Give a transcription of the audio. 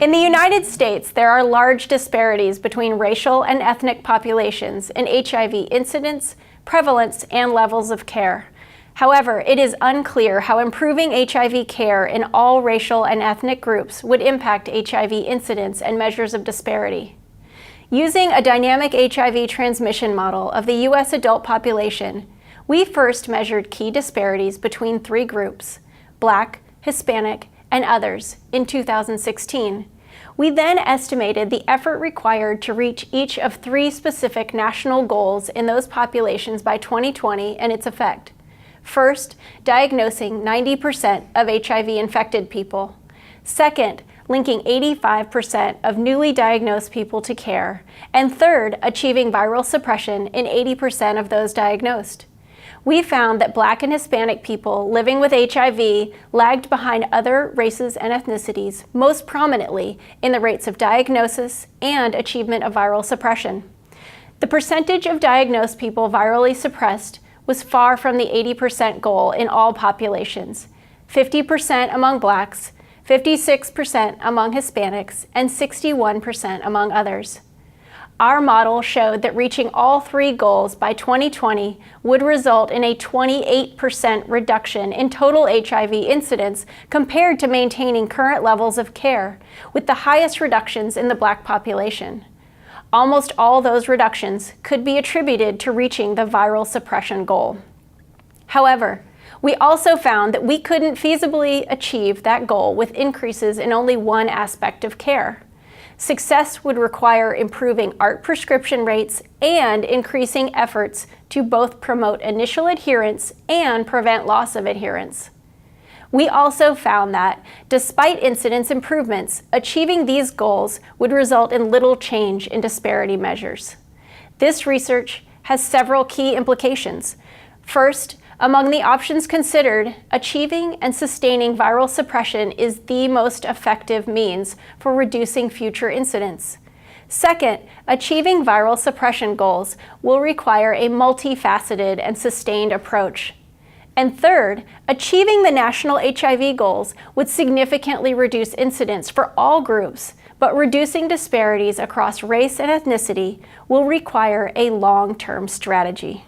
In the United States, there are large disparities between racial and ethnic populations in HIV incidence, prevalence, and levels of care. However, it is unclear how improving HIV care in all racial and ethnic groups would impact HIV incidence and measures of disparity. Using a dynamic HIV transmission model of the U.S. adult population, we first measured key disparities between three groups: Black, Hispanic, and others in 2016. We then estimated the effort required to reach each of three specific national goals in those populations by 2020 and its effect. First, diagnosing 90% of HIV-infected people. Second, linking 85% of newly diagnosed people to care. And third, achieving viral suppression in 80% of those diagnosed. We found that Black and Hispanic people living with HIV lagged behind other races and ethnicities, most prominently in the rates of diagnosis and achievement of viral suppression. The percentage of diagnosed people virally suppressed was far from the 80% goal in all populations: 50% among Blacks, 56% among Hispanics, and 61% among others. Our model showed that reaching all three goals by 2020 would result in a 28% reduction in total HIV incidence compared to maintaining current levels of care, with the highest reductions in the Black population. Almost all those reductions could be attributed to reaching the viral suppression goal. However, we also found that we couldn't feasibly achieve that goal with increases in only one aspect of care. Success would require improving ART prescription rates and increasing efforts to both promote initial adherence and prevent loss of adherence. We also found that, despite incidence improvements, achieving these goals would result in little change in disparity measures. This research has several key implications. First, among the options considered, achieving and sustaining viral suppression is the most effective means for reducing future incidence. Second, achieving viral suppression goals will require a multifaceted and sustained approach. And third, achieving the national HIV goals would significantly reduce incidence for all groups, but reducing disparities across race and ethnicity will require a long-term strategy.